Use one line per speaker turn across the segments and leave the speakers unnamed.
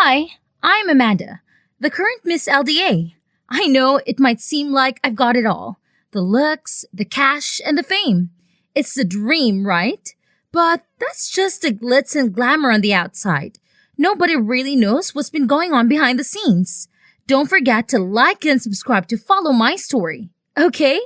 Hi, I'm Amanda, the current Miss LDA. I know it might seem like I've got it all: the looks, the cash, and the fame. It's the dream, right? But that's just the glitz and glamour on the outside. Nobody really knows what's been going on behind the scenes. Don't forget to like and subscribe to follow my story, okay?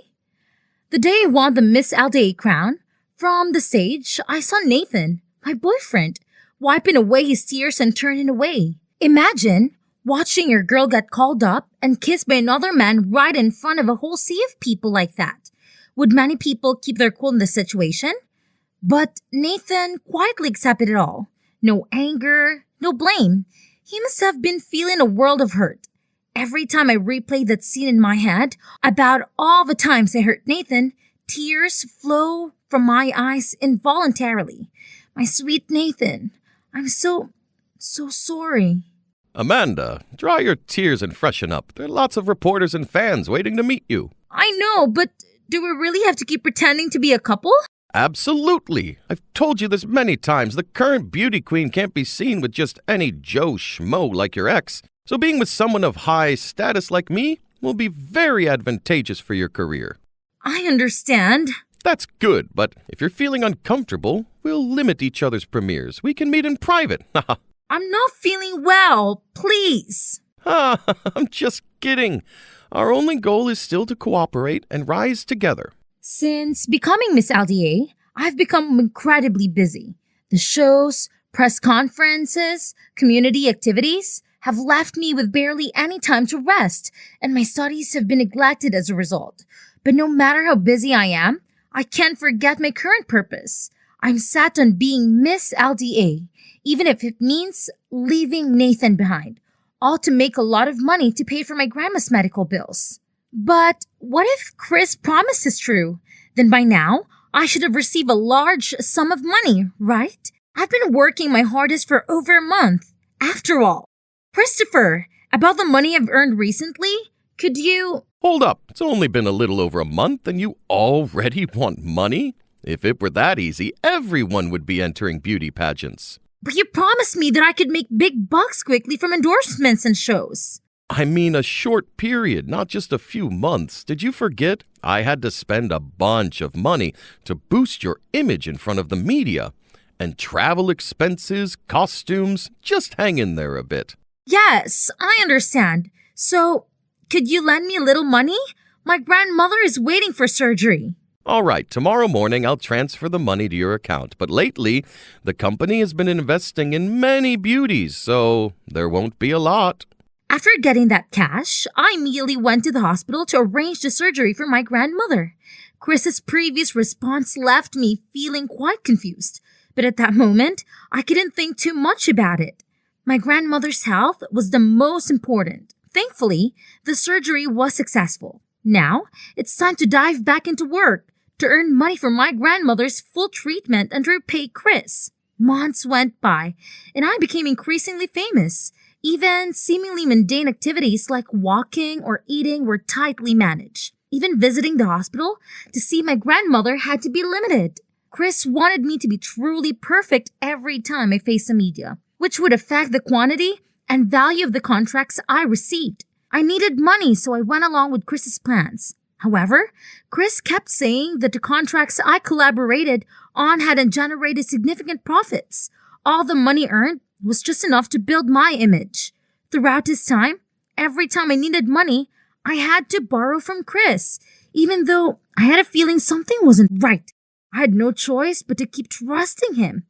The day I won the Miss LDA crown, from the stage, I saw Nathan, my boyfriend, wiping away his tears and turning away. Imagine watching your girl get called up and kissed by another man right in front of a whole sea of people like that. Would many people keep their cool in this situation? But Nathan quietly accepted it all. No anger, no blame. He must have been feeling a world of hurt. Every time I replay that scene in my head about all the times I hurt Nathan, tears flow from my eyes involuntarily. My sweet Nathan, I'm so sorry.
Amanda, dry your tears and freshen up. There are lots of reporters and fans waiting to meet you.
I know, but do we really have to keep pretending to be a couple?
Absolutely. I've told you this many times. The current beauty queen can't be seen with just any Joe Schmo like your ex. So being with someone of high status like me will be very advantageous for your career.
I understand.
That's good, but if you're feeling uncomfortable, we'll limit each other's premieres. We can meet in private.
I'm not feeling well, please.
I'm just kidding. Our only goal is still to cooperate and rise together.
Since becoming Miss LDA, I've become incredibly busy. The shows, press conferences, community activities have left me with barely any time to rest, and my studies have been neglected as a result. But no matter how busy I am, I can't forget my current purpose. I'm set on being Miss LDA, even if it means leaving Nathan behind, all to make a lot of money to pay for my grandma's medical bills. But what if Chris' promise is true? Then by now, I should have received a large sum of money, right? I've been working my hardest for over a month. After all, Christopher, about the money I've earned recently, could you...
Hold up. It's only been a little over a month and you already want money? If it were that easy, everyone would be entering beauty pageants.
But you promised me that I could make big bucks quickly from endorsements and shows.
I mean a short period, not just a few months. Did you forget? I had to spend a bunch of money to boost your image in front of the media. And travel expenses, costumes, just hang in there a bit.
Yes, I understand. So, could you lend me a little money? My grandmother is waiting for surgery.
All right, tomorrow morning I'll transfer the money to your account. But lately, the company has been investing in many beauties, so there won't be a lot.
After getting that cash, I immediately went to the hospital to arrange the surgery for my grandmother. Chris's previous response left me feeling quite confused. But at that moment, I couldn't think too much about it. My grandmother's health was the most important. Thankfully, the surgery was successful. Now, it's time to dive back into work to earn money for my grandmother's full treatment and repay Chris. Months went by, and I became increasingly famous. Even seemingly mundane activities like walking or eating were tightly managed. Even visiting the hospital to see my grandmother had to be limited. Chris wanted me to be truly perfect every time I faced the media, which would affect the quantity and value of the contracts I received. I needed money, so I went along with Chris's plans. However, Chris kept saying that the contracts I collaborated on hadn't generated significant profits. All the money earned was just enough to build my image. Throughout this time, every time I needed money, I had to borrow from Chris, even though I had a feeling something wasn't right. I had no choice but to keep trusting him.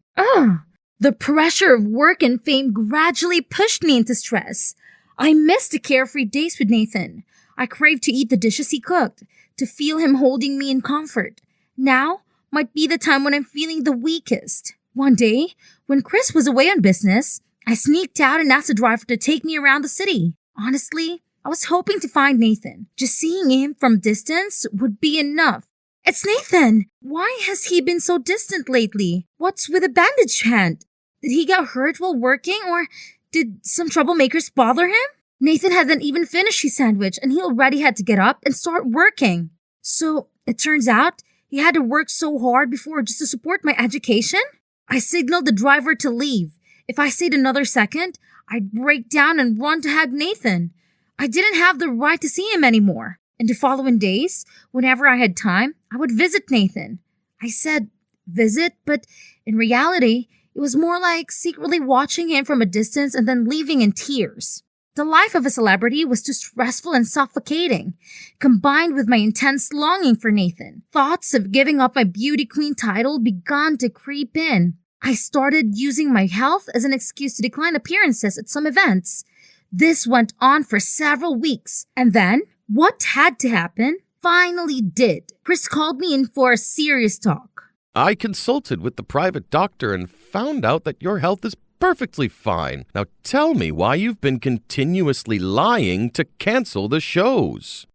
The pressure of work and fame gradually pushed me into stress. I missed the carefree days with Nathan. I craved to eat the dishes he cooked, to feel him holding me in comfort. Now might be the time when I'm feeling the weakest. One day, when Chris was away on business, I sneaked out and asked the driver to take me around the city. Honestly, I was hoping to find Nathan. Just seeing him from distance would be enough. It's Nathan! Why has he been so distant lately? What's with a bandaged hand? Did he get hurt while working, or did some troublemakers bother him? Nathan hadn't even finished his sandwich and he already had to get up and start working. So, it turns out, he had to work so hard before just to support my education? I signaled the driver to leave. If I stayed another second, I'd break down and run to hug Nathan. I didn't have the right to see him anymore. In the following days, whenever I had time, I would visit Nathan. I said visit, but in reality, it was more like secretly watching him from a distance and then leaving in tears. The life of a celebrity was too stressful and suffocating, combined with my intense longing for Nathan. Thoughts of giving up my beauty queen title began to creep in. I started using my health as an excuse to decline appearances at some events. This went on for several weeks, and then what had to happen finally did. Chris called me in for a serious talk.
I consulted with the private doctor and found out that your health is perfectly fine. Now tell me why you've been continuously lying to cancel the shows.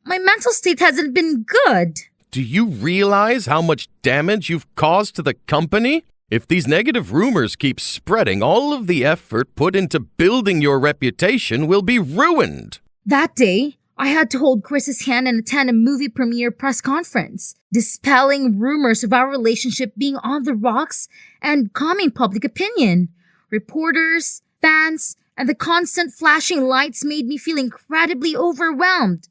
My mental state hasn't been good.
Do you realize how much damage you've caused to the company? If these negative rumors keep spreading, all of the effort put into building your reputation will be ruined.
That day, I had to hold Chris's hand and attend a movie premiere press conference, dispelling rumors of our relationship being on the rocks and calming public opinion. Reporters, fans, and the constant flashing lights made me feel incredibly overwhelmed.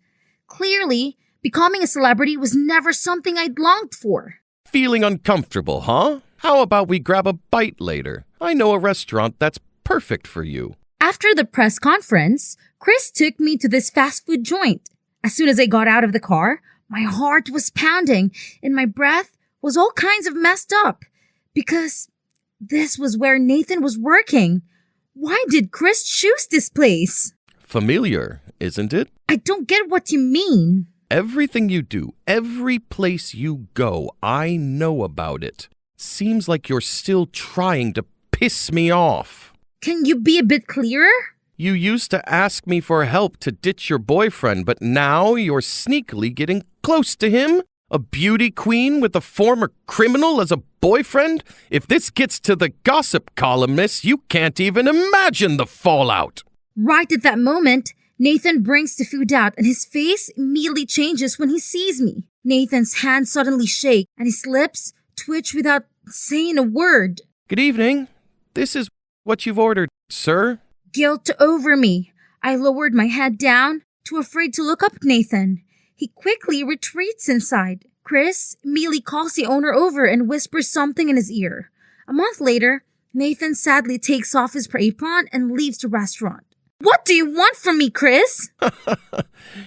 Clearly, becoming a celebrity was never something I'd longed for.
Feeling uncomfortable, huh? How about we grab a bite later? I know a restaurant that's perfect for you.
After the press conference, Chris took me to this fast food joint. As soon as I got out of the car, my heart was pounding and my breath was all kinds of messed up because this was where Nathan was working. Why did Chris choose this place?
Familiar, isn't it?
I don't get what you mean.
Everything you do, every place you go, I know about it. Seems like you're still trying to piss me off.
Can you be a bit clearer?
You used to ask me for help to ditch your boyfriend, but now you're sneakily getting close to him? A beauty queen with a former criminal as a boyfriend? If this gets to the gossip columnists, you can't even imagine the fallout.
Right at that moment, Nathan brings the food out and his face immediately changes when he sees me. Nathan's hands suddenly shake and his lips twitch without saying a word.
Good evening. This is what you've ordered, sir.
Guilt over me. I lowered my head down, too afraid to look up at Nathan. He quickly retreats inside. Chris immediately calls the owner over and whispers something in his ear. A month later, Nathan sadly takes off his apron and leaves the restaurant. What do you want from me, Chris?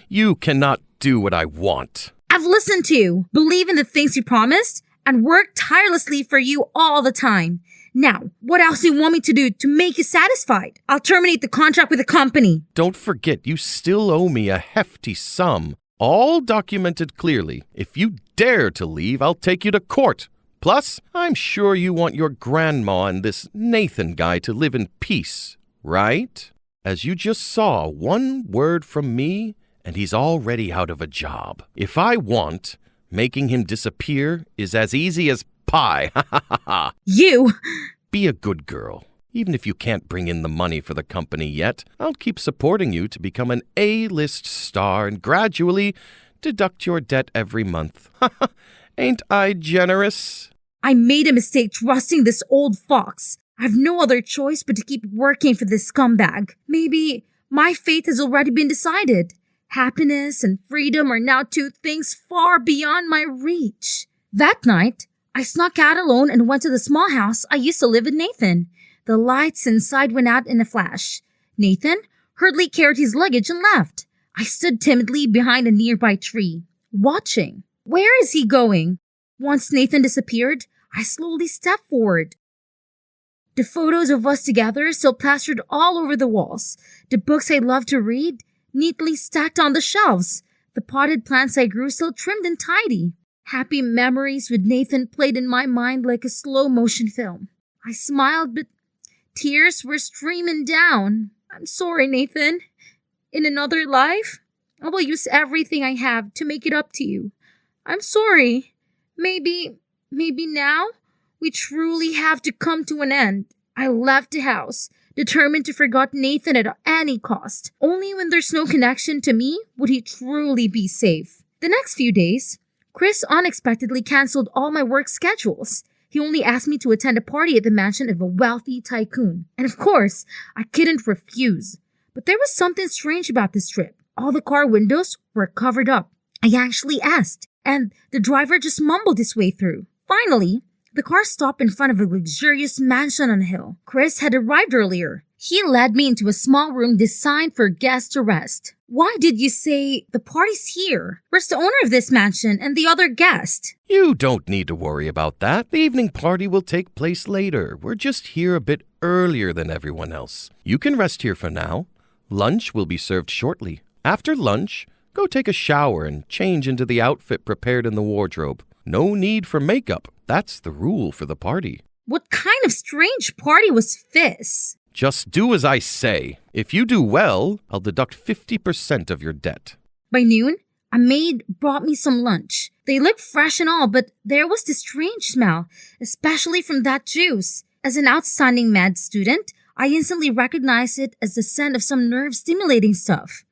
You cannot do what I want.
I've listened to you, believe in the things you promised, and worked tirelessly for you all the time. Now, what else do you want me to do to make you satisfied? I'll terminate the contract with the company.
Don't forget, you still owe me a hefty sum, all documented clearly. If you dare to leave, I'll take you to court. Plus, I'm sure you want your grandma and this Nathan guy to live in peace, right? As you just saw, one word from me, and he's already out of a job. If I want, making him disappear is as easy as pie.
You!
Be a good girl. Even if you can't bring in the money for the company yet, I'll keep supporting you to become an A-list star and gradually deduct your debt every month. Ain't I generous?
I made a mistake trusting this old fox. I've no other choice but to keep working for this scumbag. Maybe my fate has already been decided. Happiness and freedom are now two things far beyond my reach. That night, I snuck out alone and went to the small house I used to live with Nathan. The lights inside went out in a flash. Nathan hurriedly carried his luggage and left. I stood timidly behind a nearby tree, watching. Where is he going? Once Nathan disappeared, I slowly stepped forward. The photos of us together still plastered all over the walls. The books I loved to read, neatly stacked on the shelves. The potted plants I grew still trimmed and tidy. Happy memories with Nathan played in my mind like a slow-motion film. I smiled, but tears were streaming down. I'm sorry, Nathan. In another life, I will use everything I have to make it up to you. I'm sorry. Maybe now we truly have to come to an end. I left the house, determined to forget Nathan at any cost. Only when there's no connection to me would he truly be safe. The next few days, Chris unexpectedly canceled all my work schedules. He only asked me to attend a party at the mansion of a wealthy tycoon. And of course, I couldn't refuse. But there was something strange about this trip. All the car windows were covered up. I actually asked, and the driver just mumbled his way through. Finally, the car stopped in front of a luxurious mansion on a hill. Chris had arrived earlier. He led me into a small room designed for guests to rest. Why did you say the party's here? Where's the owner of this mansion and the other guest?
You don't need to worry about that. The evening party will take place later. We're just here a bit earlier than everyone else. You can rest here for now. Lunch will be served shortly. After lunch, go take a shower and change into the outfit prepared in the wardrobe. No need for makeup. That's the rule for the party.
What kind of strange party was this?
Just do as I say. If you do well, I'll deduct 50% of your debt.
By noon, a maid brought me some lunch. They looked fresh and all, but there was this strange smell, especially from that juice. As an outstanding med student, I instantly recognized it as the scent of some nerve-stimulating stuff.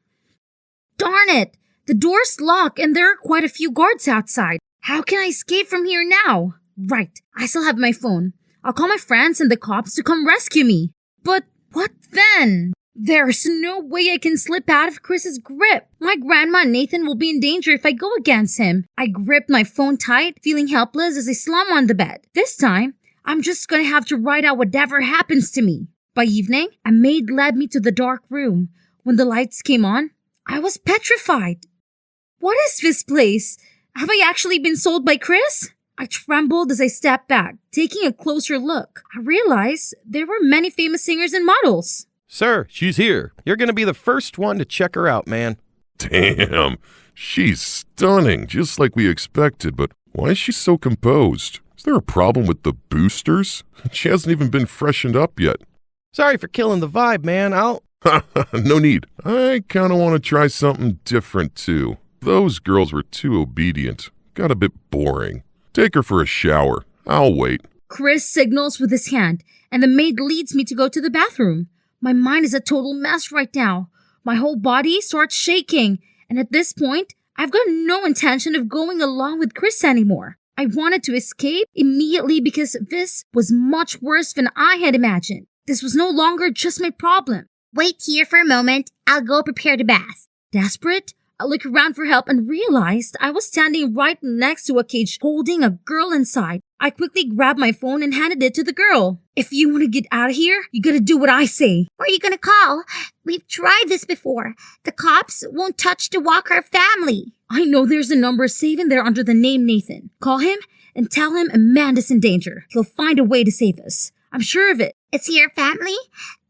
Darn it! The door's locked and there are quite a few guards outside. How can I escape from here now? Right, I still have my phone. I'll call my friends and the cops to come rescue me. But what then? There's no way I can slip out of Chris's grip. My grandma and Nathan will be in danger if I go against him. I gripped my phone tight, feeling helpless as I slump on the bed. This time, I'm just gonna have to write out whatever happens to me. By evening, a maid led me to the dark room. When the lights came on, I was petrified. What is this place? Have I actually been sold by Chris? I trembled as I stepped back, taking a closer look. I realized there were many famous singers and models.
Sir, she's here. You're going to be the first one to check her out, man.
Damn, she's stunning, just like we expected, but why is she so composed? Is there a problem with the boosters? She hasn't even been freshened up yet.
Sorry for killing the vibe, man.
No need. I kind of want to try something different, too. Those girls were too obedient. Got a bit boring. Take her for a shower. I'll wait.
Chris signals with his hand, and the maid leads me to go to the bathroom. My mind is a total mess right now. My whole body starts shaking, and at this point, I've got no intention of going along with Chris anymore. I wanted to escape immediately because this was much worse than I had imagined. This was no longer just my problem. Wait here for a moment. I'll go prepare the bath. Desperate, I looked around for help and realized I was standing right next to a cage holding a girl inside. I quickly grabbed my phone and handed it to the girl. If you want to get out of here, you gotta do what I say.
Who are you gonna call? We've tried this before. The cops won't touch the Walker family.
I know there's a number saved in there under the name Nathan. Call him and tell him Amanda's in danger. He'll find a way to save us. I'm sure of it.
It's your family?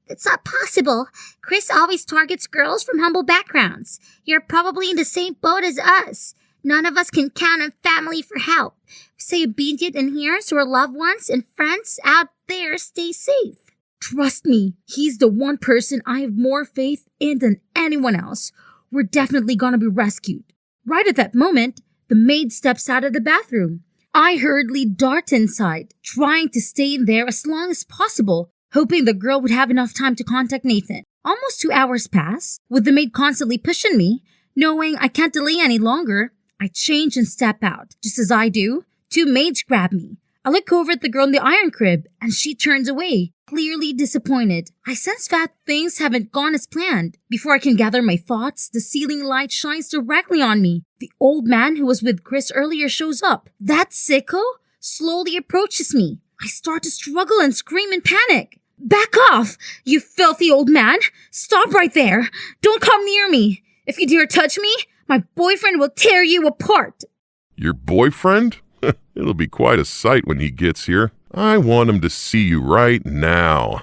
It's not possible. Chris always targets girls from humble backgrounds. You're probably in the same boat as us. None of us can count on family for help. Stay obedient in here so our loved ones and friends out there stay safe.
Trust me, he's the one person I have more faith in than anyone else. We're definitely gonna be rescued. Right at that moment, the maid steps out of the bathroom. I hurriedly dart inside, trying to stay in there as long as possible, hoping the girl would have enough time to contact Nathan. Almost 2 hours pass, with the maid constantly pushing me. Knowing I can't delay any longer, I change and step out. Just as I do, 2 maids grab me. I look over at the girl in the iron crib, and she turns away, clearly disappointed. I sense that things haven't gone as planned. Before I can gather my thoughts, the ceiling light shines directly on me. The old man who was with Chris earlier shows up. That sicko slowly approaches me. I start to struggle and scream in panic. Back off, you filthy old man! Stop right there! Don't come near me! If you dare touch me, my boyfriend will tear you apart!
Your boyfriend? It'll be quite a sight when he gets here. I want him to see you right now.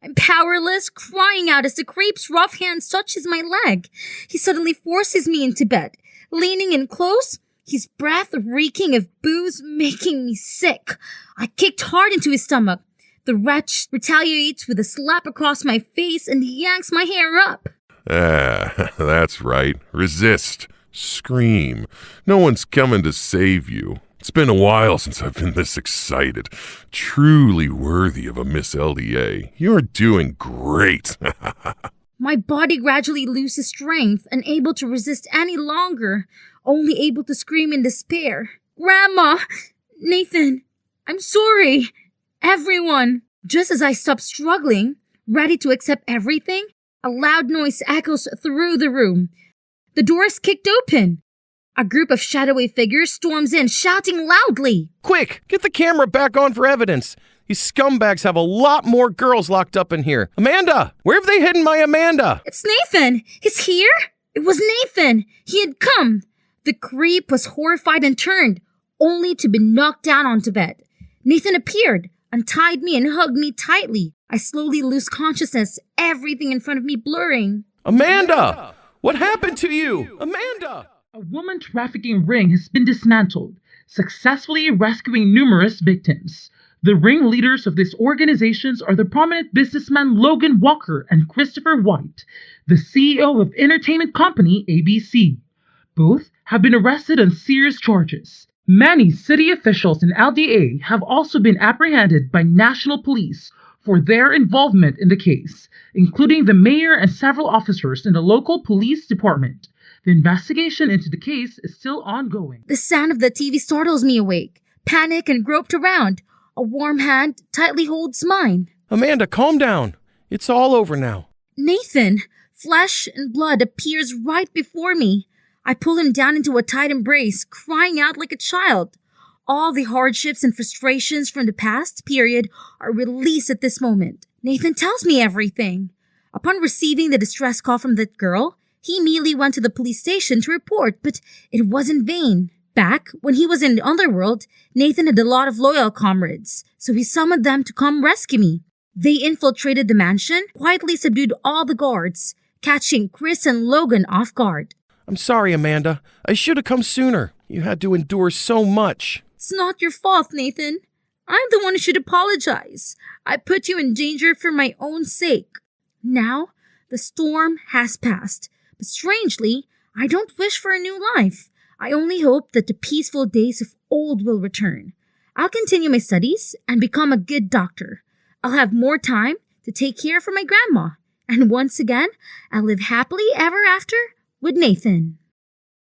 I'm powerless, crying out as the creep's rough hand touches my leg. He suddenly forces me into bed. Leaning in close, his breath reeking of booze making me sick. I kicked hard into his stomach. The wretch retaliates with a slap across my face and yanks my hair up.
That's right. Resist. Scream. No one's coming to save you. It's been a while since I've been this excited. Truly worthy of a Miss LDA. You're doing great.
My body gradually loses strength, unable to resist any longer, only able to scream in despair. Grandma! Nathan! I'm sorry, everyone. Just as I stop struggling, ready to accept everything, a loud noise echoes through the room. The door is kicked open. A group of shadowy figures storms in, shouting loudly.
Quick, get the camera back on for evidence. These scumbags have a lot more girls locked up in here. Amanda! Where have they hidden my Amanda?
It's Nathan! He's here? It was Nathan! He had come! The creep was horrified and turned, only to be knocked down onto bed. Nathan appeared, untied me and hugged me tightly. I slowly lose consciousness, everything in front of me blurring.
Amanda! What happened to you? Amanda!
A woman trafficking ring has been dismantled, successfully rescuing numerous victims. The ringleaders of these organizations are the prominent businessmen Logan Walker and Christopher White, the CEO of entertainment company ABC. Both have been arrested on serious charges. Many city officials and LDA have also been apprehended by national police for their involvement in the case, including the mayor and several officers in the local police department. The investigation into the case is still ongoing.
The sound of the TV startles me awake. Panic and groped around. A warm hand tightly holds mine.
Amanda, calm down. It's all over now.
Nathan, flesh and blood, appears right before me. I pull him down into a tight embrace, crying out like a child. All the hardships and frustrations from the past period are released at this moment. Nathan tells me everything. Upon receiving the distress call from that girl, he immediately went to the police station to report, but it was in vain. Back when he was in the underworld, Nathan had a lot of loyal comrades, so he summoned them to come rescue me. They infiltrated the mansion, quietly subdued all the guards, catching Chris and Logan off guard.
I'm sorry, Amanda. I should have come sooner. You had to endure so much.
It's not your fault, Nathan. I'm the one who should apologize. I put you in danger for my own sake. Now, the storm has passed, but strangely, I don't wish for a new life. I only hope that the peaceful days of old will return. I'll continue my studies and become a good doctor. I'll have more time to take care of my grandma. And once again, I'll live happily ever after with Nathan.